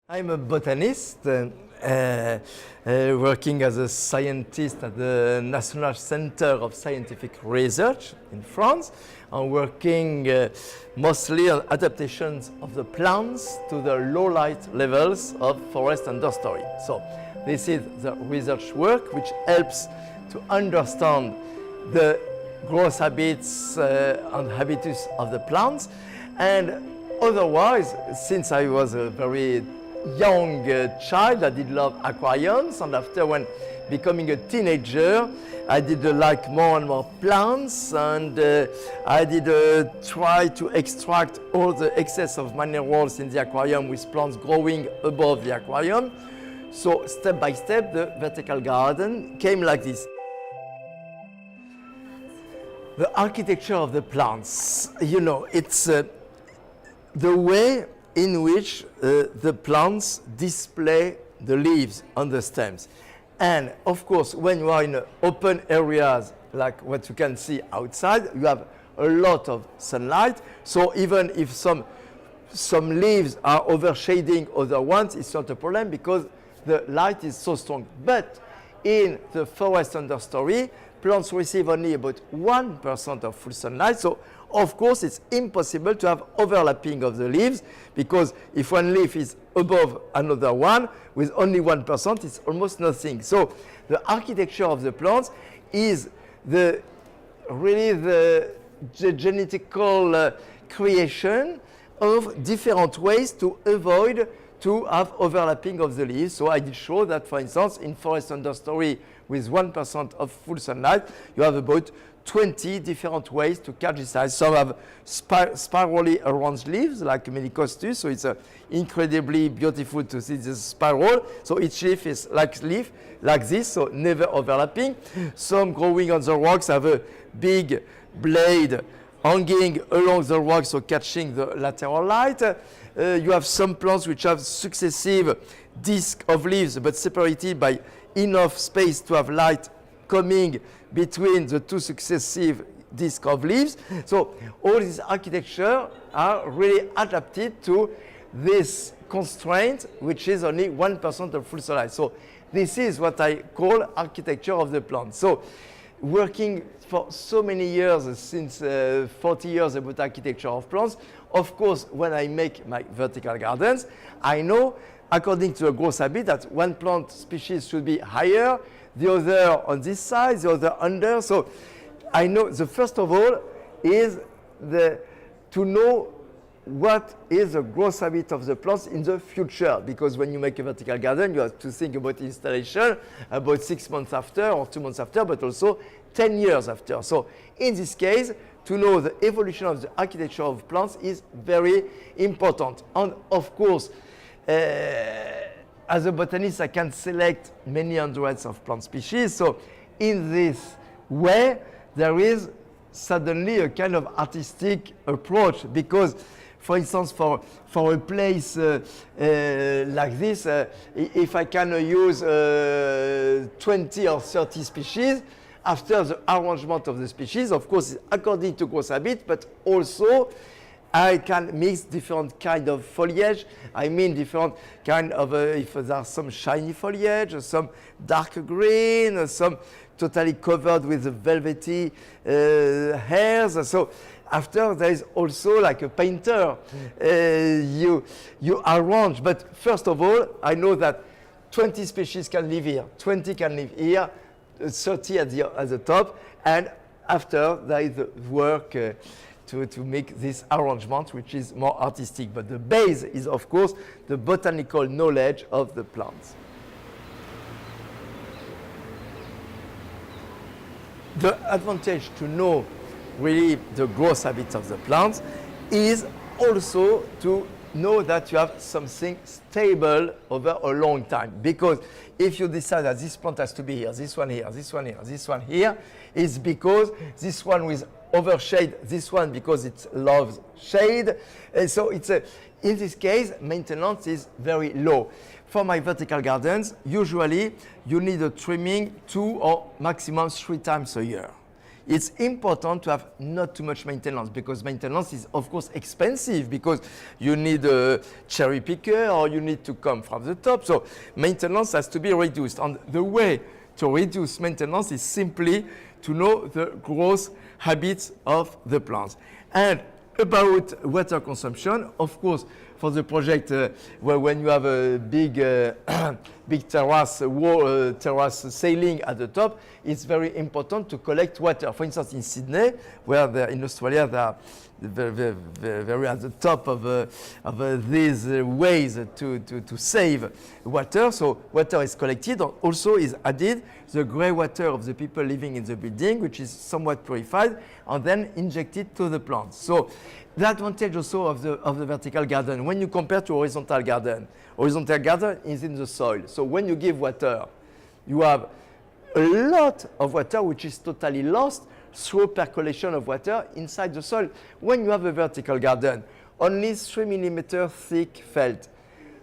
I'm a botanist working as a scientist at the National Center of Scientific Research in France. I'm working mostly on adaptations of the plants to the low light levels of forest understory. So this is the research work which helps to understand the growth habits and habitus of the plants. And otherwise, since I was a very young child, I did love aquariums, and after when becoming a teenager, I did like more and more plants, and I did try to extract all the excess of minerals in the aquarium with plants growing above the aquarium. So step by step, the vertical garden came like this. The architecture of the plants, you know, it's the way in which the plants display the leaves on the stems. And of course, when you are in open areas like what you can see outside, you have a lot of sunlight. So even if some leaves are overshading other ones, it's not a problem because the light is so strong. But in the forest understory, plants receive only about 1% of full sunlight. So of course, it's impossible to have overlapping of the leaves because if one leaf is above another one with only 1%, it's almost nothing. So the architecture of the plants is really the genetical creation of different ways to avoid to have overlapping of the leaves. So I did show that, for instance, in forest understory with 1% of full sunlight, you have about 20 different ways to catch this light. Some have spirally arranged leaves like Melicostus, so it's incredibly beautiful to see this spiral. So each leaf is like this, so never overlapping. Some growing on the rocks have a big blade hanging along the rock, so catching the lateral light. You have some plants which have successive discs of leaves, but separated by enough space to have light coming between the two successive discs of leaves. So all these architecture are really adapted to this constraint, which is only 1% of full sunlight. So this is what I call architecture of the plant. So working for so many years, since 40 years about architecture of plants, of course, when I make my vertical gardens, I know according to a growth habit that one plant species should be higher, the other on this side, the other under. So I know the first of all is to know what is the growth habit of the plants in the future, because when you make a vertical garden, you have to think about installation about 6 months after or 2 months after, but also 10 years after. So in this case, to know the evolution of the architecture of plants is very important. And of course, as a botanist, I can select many hundreds of plant species. So in this way, there is suddenly a kind of artistic approach because, for instance, for a place like this, if I can use 20 or 30 species, after the arrangement of the species, of course, according to growth habit, but also I can mix different kind of foliage. I mean different kind of, if there are some shiny foliage, some dark green, some totally covered with velvety hairs. So after there is also like a painter, you arrange. But first of all, I know that 20 species can live here, 20 can live here, 30 at the top, and after there is the work to make this arrangement, which is more artistic. But the base is, of course, the botanical knowledge of the plants. The advantage to know really the growth habits of the plants is also to know that you have something stable over a long time. Because if you decide that this plant has to be here, this one here, this one here, this one here, it's because this one will overshade this one because it loves shade. And so it's in this case, maintenance is very low. For my vertical gardens, usually you need a trimming 2 or maximum 3 times a year. it's important to have not too much maintenance, because maintenance is of course expensive, because you need a cherry picker or you need to come from the top. So maintenance has to be reduced. And the way to reduce maintenance is simply to know the growth habits of the plants. And about water consumption, of course, for the project where when you have a big big terrace terrace sailing at the top, it's very important to collect water. For instance, in Sydney, where in Australia they are very at the top of these ways to save water. So water is collected, and also is added the grey water of the people living in the building, which is somewhat purified and then injected to the plants. So the advantage also of the vertical garden, when you compare to horizontal garden is in the soil. So when you give water, you have a lot of water which is totally lost through percolation of water inside the soil. When you have a vertical garden, only 3 millimeter thick felt.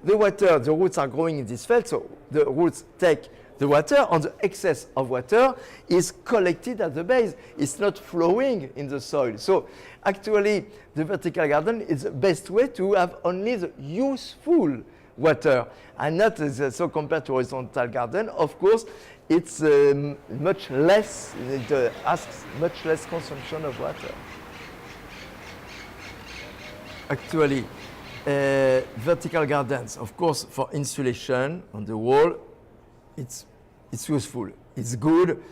The water, the roots are growing in this felt, so the roots take the water, and the excess of water is collected at the base. It's not flowing in the soil. So actually, the vertical garden is the best way to have only the useful water, and not so compared to horizontal garden. Of course, it's much less, it asks much less consumption of water. Actually, vertical gardens, of course, for insulation on the wall, it's useful. It's good,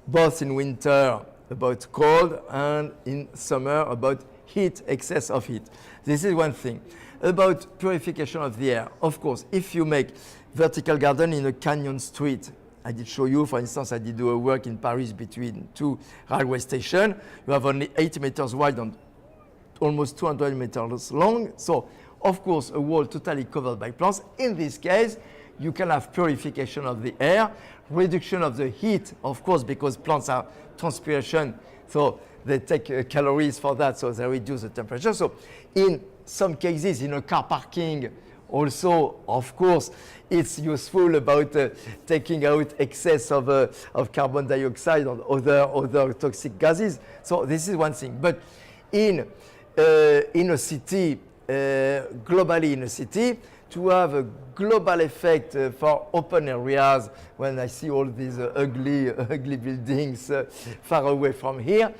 both in winter about cold and in summer about heat, excess of heat. This is one thing. About purification of the air, of course, if you make vertical garden in a canyon street, I did show you, for instance, I did do a work in Paris between two railway stations. You have only 8 meters wide and almost 200 meters long. So, of course, a wall totally covered by plants. In this case, you can have purification of the air, reduction of the heat, of course, because plants are transpiration, so they take calories for that, so they reduce the temperature. So in some cases, in a car parking, also, of course, it's useful about taking out excess of carbon dioxide and other toxic gases. So this is one thing. But in a city, globally in a city, to have a global effect for open areas, when I see all these ugly buildings far away from here,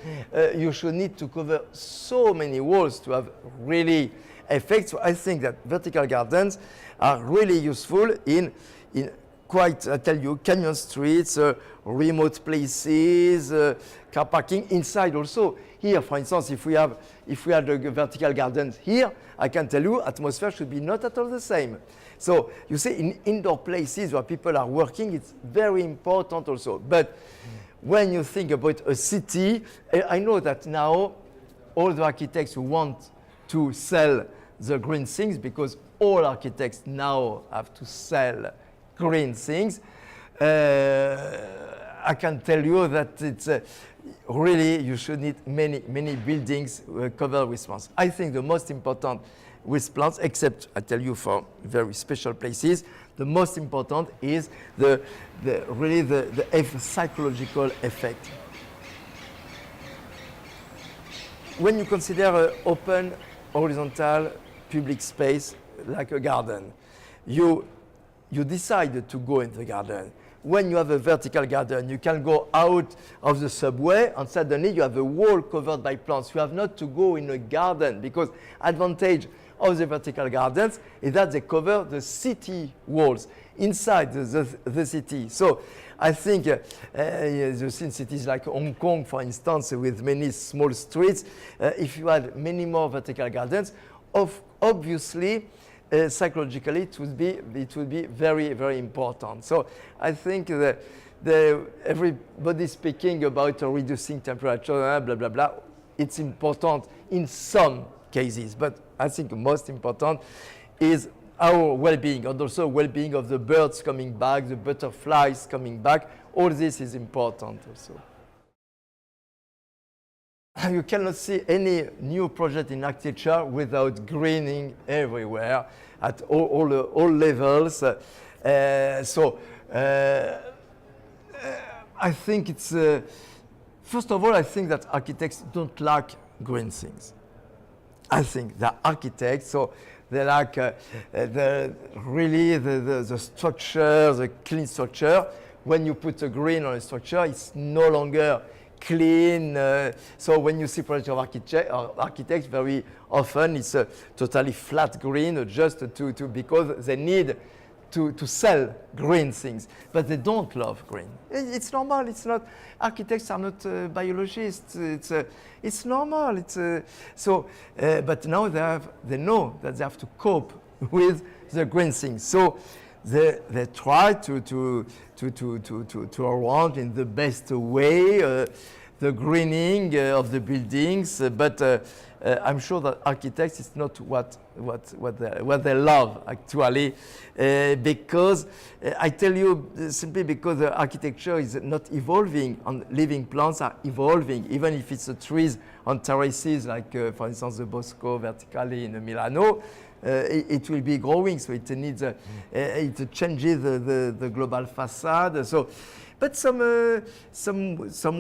you should need to cover so many walls to have really effect. So I think that vertical gardens are really useful in quite, I tell you, canyon streets, remote places, car parking, inside also. Here, for instance, if we had a vertical gardens here, I can tell you atmosphere should be not at all the same. So you see, in indoor places where people are working, it's very important also. But when you think about a city, I know that now all the architects who want to sell the green things, because all architects now have to sell green things, I can tell you that it's really, you should need many buildings covered with plants. I think the most important with plants, except I tell you for very special places, the most important is the psychological effect. When you consider an open, horizontal public space like a garden, you decide to go in the garden. When you have a vertical garden, you can go out of the subway and suddenly you have a wall covered by plants. You have not to go in a garden, because advantage of the vertical gardens is that they cover the city walls inside the city. So I think you've seen cities like Hong Kong, for instance, with many small streets. If you had many more vertical gardens, obviously, psychologically, it would be very, very important. So I think that everybody speaking about reducing temperature, blah, blah, blah, it's important in some cases. But I think most important is our well-being, and also well-being of the birds coming back, the butterflies coming back. All this is important also. You cannot see any new project in architecture without greening everywhere at all levels. I think it's First of all, I think that architects don't like green things. I think they're architects, so they like the structure, the clean structure. When you put a green on a structure, it's no longer clean. So when you see projects of architects, very often it's a totally flat green, just because they need to sell green things, but they don't love green. It's normal. It's not. Architects are not biologists. It's normal. But now they know that they have to cope with the green things. So they try to arrange in the best way the greening of the buildings, but I'm sure that architects is not what they love actually, because I tell you simply because the architecture is not evolving, and living plants are evolving, even if it's trees on terraces like for instance the Bosco vertically in Milano. It will be growing, so it needs it changes the global facade. So, but some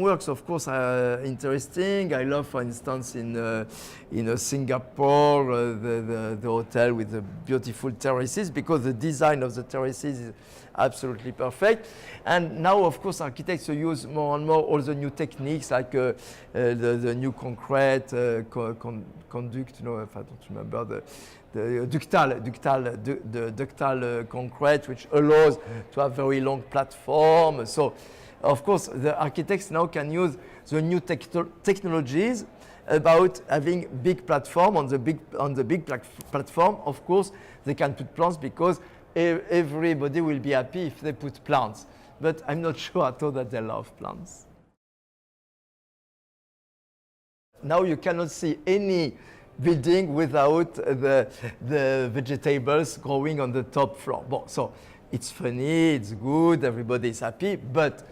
works, of course, are interesting. I love, for instance, in Singapore, the hotel with the beautiful terraces, because the design of the terraces is absolutely perfect. And now, of course, architects use more and more all the new techniques, like the new concrete conduct. If I don't remember the ductile concrete, which allows to have very long platform. So, of course, the architects now can use the new technologies about having big platform. On the big platform, of course, they can put plants, because everybody will be happy if they put plants. But I'm not sure at all that they love plants. Now you cannot see any building without the vegetables growing on the top floor. Bon, so it's funny, it's good, everybody is happy, but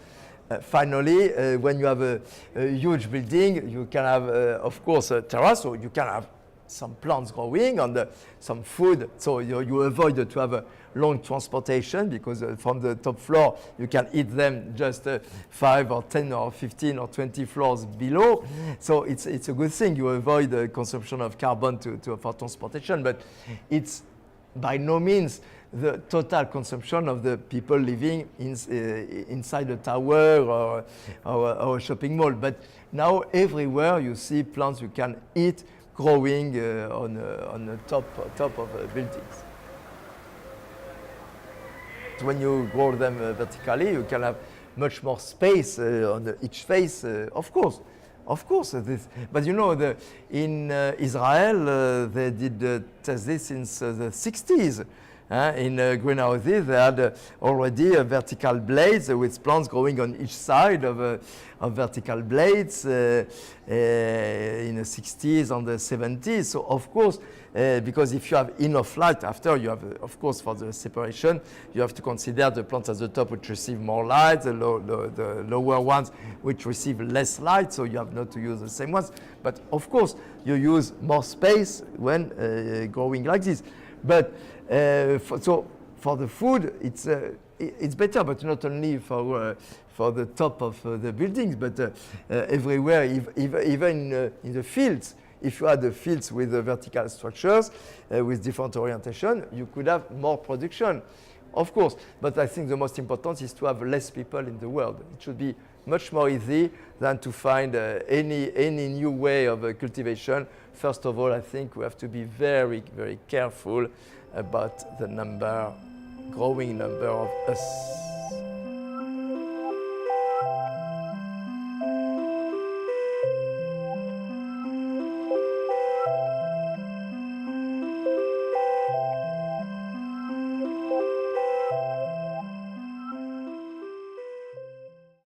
finally, when you have a huge building, you can have, of course, a terrace, so you can have some plants growing and some food, so you avoid to have a long transportation, because from the top floor you can eat them just 5 or 10 or 15 or 20 floors below. So it's a good thing. You avoid the consumption of carbon for transportation, but it's by no means the total consumption of the people living inside a tower or a shopping mall. But now everywhere you see plants you can eat growing on the top of buildings. When you grow them vertically, you can have much more space on each face, of course. But you know, in Israel, they did test this since the 60s. In greenhouses, they had already vertical blades with plants growing on each side of vertical blades in the 60s and the 70s. So, of course, because if you have enough light after, you have, of course, for the separation, you have to consider the plants at the top which receive more light, the lower ones which receive less light, so you have not to use the same ones. But, of course, you use more space when growing like this. But for the food, it's better, but not only for the top of the buildings, but everywhere, even in the fields. If you had the fields with vertical structures with different orientation, you could have more production, of course. But I think the most important is to have less people in the world. It should be much more easy than to find any new way of cultivation. First of all, I think we have to be very, very careful about the growing number of us.